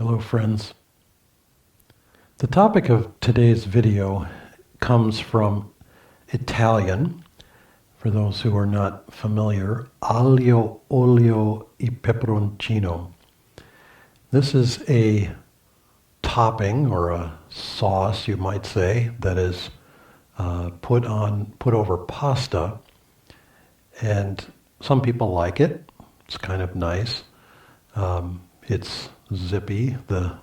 Hello friends. The topic of today's video comes from Italian. For those who are not familiar, Aglio, Olio e Peperoncino. This is a topping or a sauce, you might say, that is put over pasta, and some people like it. It's kind of nice. It's zippy. The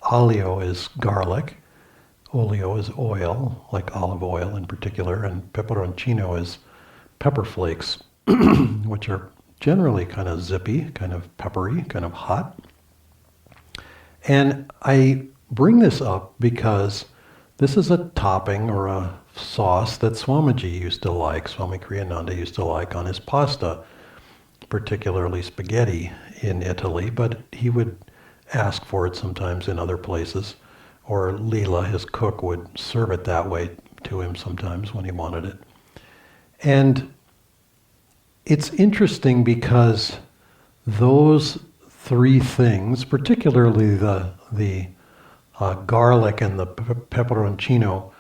aglio is garlic, olio is oil, like olive oil in particular, and peperoncino is pepper flakes, which are generally kind of zippy, kind of peppery, kind of hot. And I bring this up because this is a topping or a sauce that Swamiji used to like, Swami Kriyananda used to like on his pasta, particularly spaghetti in Italy, but he would ask for it sometimes in other places, or Leela, his cook, would serve it that way to him sometimes when he wanted it. And it's interesting because those three things, particularly the garlic and the peperoncino,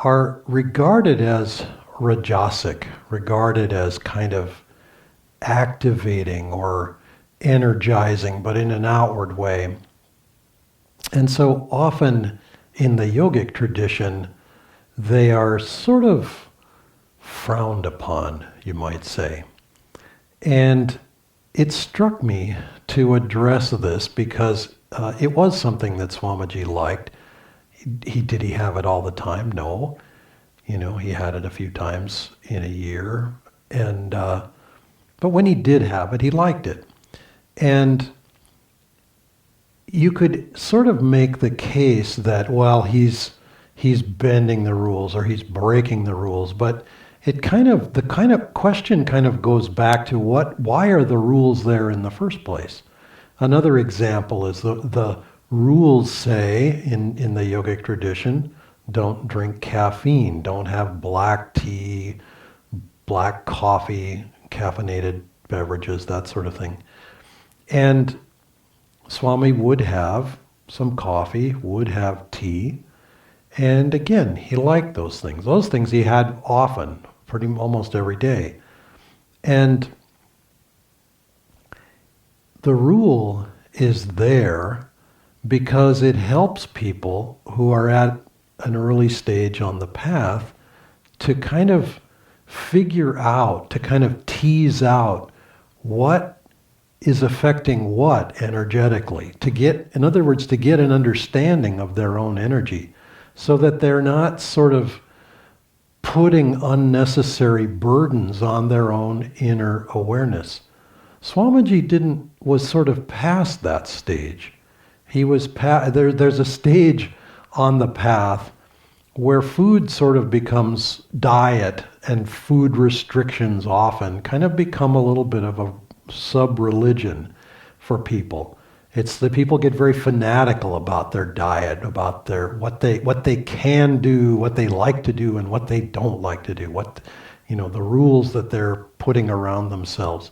are regarded as rajasic, regarded as kind of activating or energizing, but in an outward way. And so often in the yogic tradition, they are sort of frowned upon, you might say. And it struck me to address this because it was something that Swamiji liked. Did he have it all the time? No. He had it a few times in a year. And but when he did have it, he liked it. And you could sort of make the case that, well, he's bending the rules or he's breaking the rules, but the kind of question kind of goes back to why are the rules there in the first place? Another example is the rules say in the yogic tradition, don't drink caffeine, don't have black tea, black coffee, caffeinated beverages, that sort of thing. And Swami would have some coffee, would have tea, and again, he liked those things. Those things he had often, almost every day. And the rule is there because it helps people who are at an early stage on the path to kind of figure out, to kind of tease out what is affecting what energetically, in other words, to get an understanding of their own energy so that they're not sort of putting unnecessary burdens on their own inner awareness. Swamiji was sort of past that stage. He was there's a stage on the path where food sort of becomes diet, and food restrictions often kind of become a little bit of a sub-religion for people. It's that people get very fanatical about their diet, about what they can do, what they like to do, and what they don't like to do, the rules that they're putting around themselves.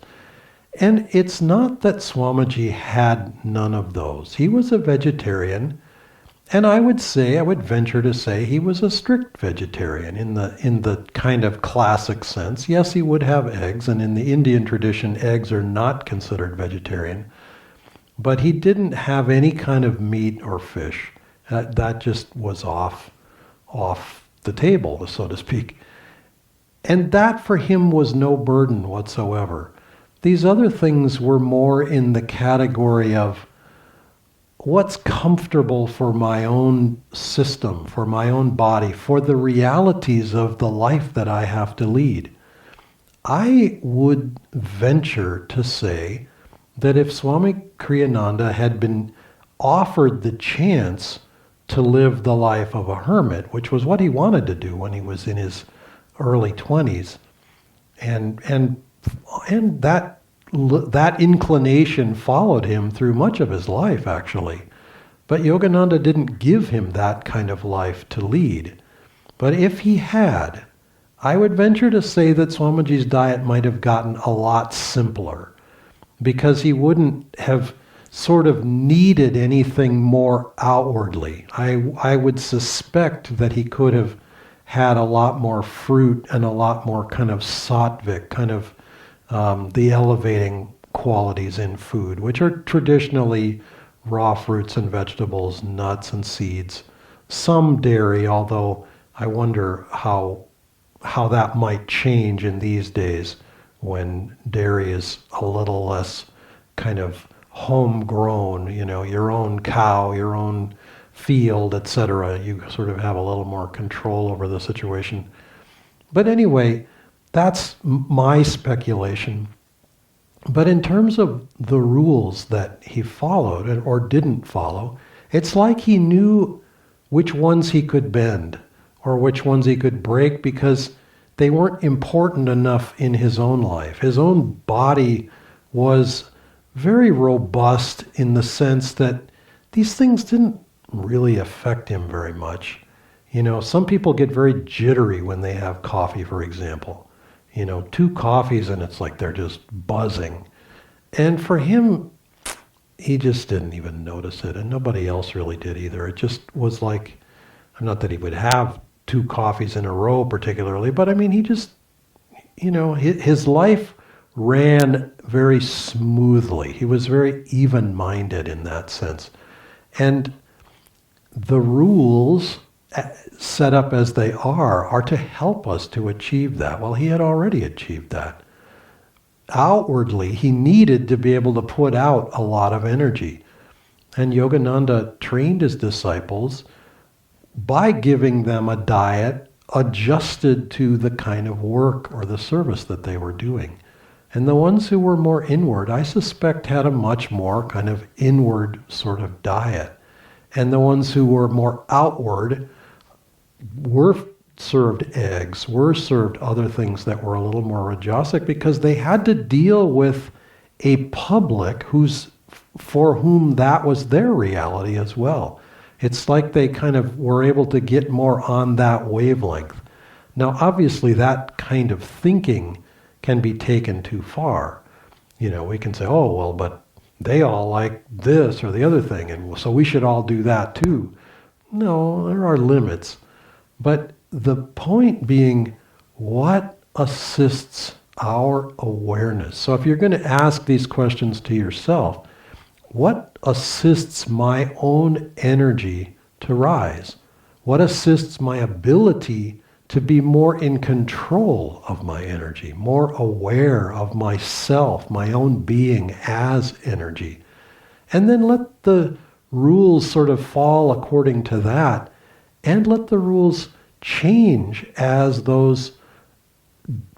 And it's not that Swamiji had none of those. He was a vegetarian, and I would venture to say he was a strict vegetarian in the kind of classic sense. Yes, he would have eggs, and in the Indian tradition, eggs are not considered vegetarian. But he didn't have any kind of meat or fish. That just was off the table, so to speak. And that for him was no burden whatsoever. These other things were more in the category of what's comfortable for my own system, for my own body, for the realities of the life that I have to lead. I would venture to say that if Swami Kriyananda had been offered the chance to live the life of a hermit, which was what he wanted to do when he was in his early 20s, and that inclination followed him through much of his life, actually. But Yogananda didn't give him that kind of life to lead. But if he had, I would venture to say that Swamiji's diet might have gotten a lot simpler, because he wouldn't have sort of needed anything more outwardly. I would suspect that he could have had a lot more fruit and a lot more kind of sattvic, kind of the elevating qualities in food, which are traditionally raw fruits and vegetables, nuts and seeds, some dairy, although I wonder how that might change in these days when dairy is a little less kind of homegrown, your own cow, your own field, etc. You sort of have a little more control over the situation. But anyway, that's my speculation. But in terms of the rules that he followed or didn't follow, it's like he knew which ones he could bend or which ones he could break because they weren't important enough in his own life. His own body was very robust in the sense that these things didn't really affect him very much. Some people get very jittery when they have coffee, for example. 2 coffees and it's like they're just buzzing. And for him, he just didn't even notice it, and nobody else really did either. It just was like, not that he would have 2 coffees in a row particularly, but I mean, he just, his life ran very smoothly. He was very even-minded in that sense. And the rules set up as they are to help us to achieve that. Well, he had already achieved that. Outwardly, he needed to be able to put out a lot of energy. And Yogananda trained his disciples by giving them a diet adjusted to the kind of work or the service that they were doing. And the ones who were more inward, I suspect, had a much more kind of inward sort of diet. And the ones who were more outward were served eggs, were served other things that were a little more rajasic because they had to deal with a public for whom that was their reality as well. It's like they kind of were able to get more on that wavelength. Now, obviously, that kind of thinking can be taken too far. We can say, oh, well, but they all like this or the other thing, and so we should all do that too. No, there are limits. But the point being, what assists our awareness? So if you're going to ask these questions to yourself, what assists my own energy to rise? What assists my ability to be more in control of my energy, more aware of myself, my own being as energy? And then let the rules sort of fall according to that, and let the rules change as those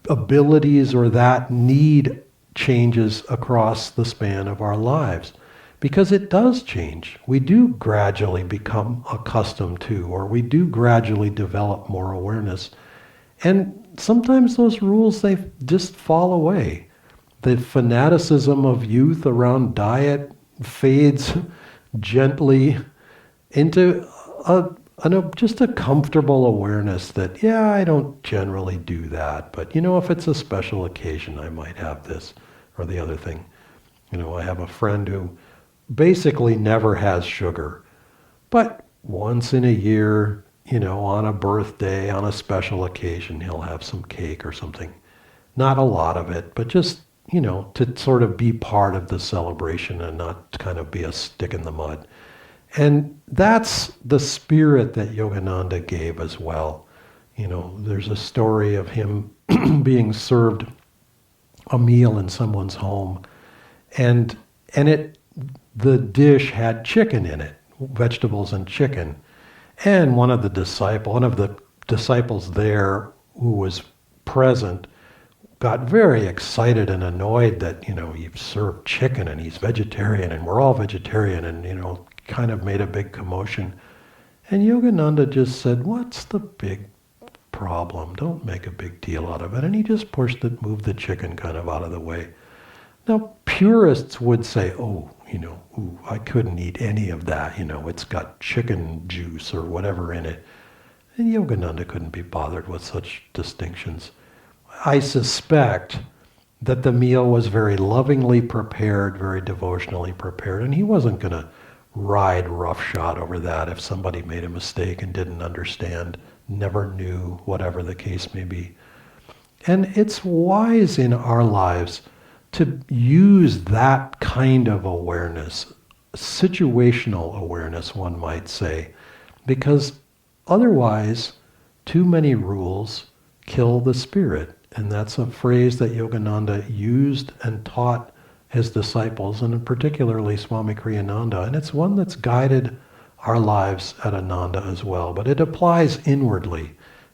abilities or that need changes across the span of our lives. Because it does change. We do gradually become accustomed to, or we do gradually develop more awareness. And sometimes those rules, they just fall away. The fanaticism of youth around diet fades gently into just a comfortable awareness that, yeah, I don't generally do that, but if it's a special occasion, I might have this or the other thing. I have a friend who basically never has sugar, but once in a year, on a birthday, on a special occasion, he'll have some cake or something. Not a lot of it, but just, to sort of be part of the celebration and not kind of be a stick in the mud. And that's the spirit that Yogananda gave as well. There's a story of him being served a meal in someone's home, and the dish had chicken in it, vegetables and chicken. And one of the disciples there who was present got very excited and annoyed that, you've served chicken and he's vegetarian and we're all vegetarian, and, kind of made a big commotion. And Yogananda just said, what's the big problem? Don't make a big deal out of it. And he just moved the chicken kind of out of the way. Now, purists would say, I couldn't eat any of that. It's got chicken juice or whatever in it. And Yogananda couldn't be bothered with such distinctions. I suspect that the meal was very lovingly prepared, very devotionally prepared, and he wasn't going to ride roughshod over that if somebody made a mistake and didn't understand, never knew, whatever the case may be. And it's wise in our lives to use that kind of awareness, situational awareness, one might say, because otherwise, too many rules kill the spirit. And that's a phrase that Yogananda used and taught his disciples, and particularly Swami Kriyananda. And it's one that's guided our lives at Ananda as well. But it applies inwardly,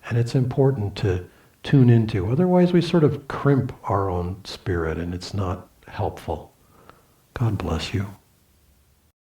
and it's important to tune into. Otherwise, we sort of crimp our own spirit, and it's not helpful. God bless you.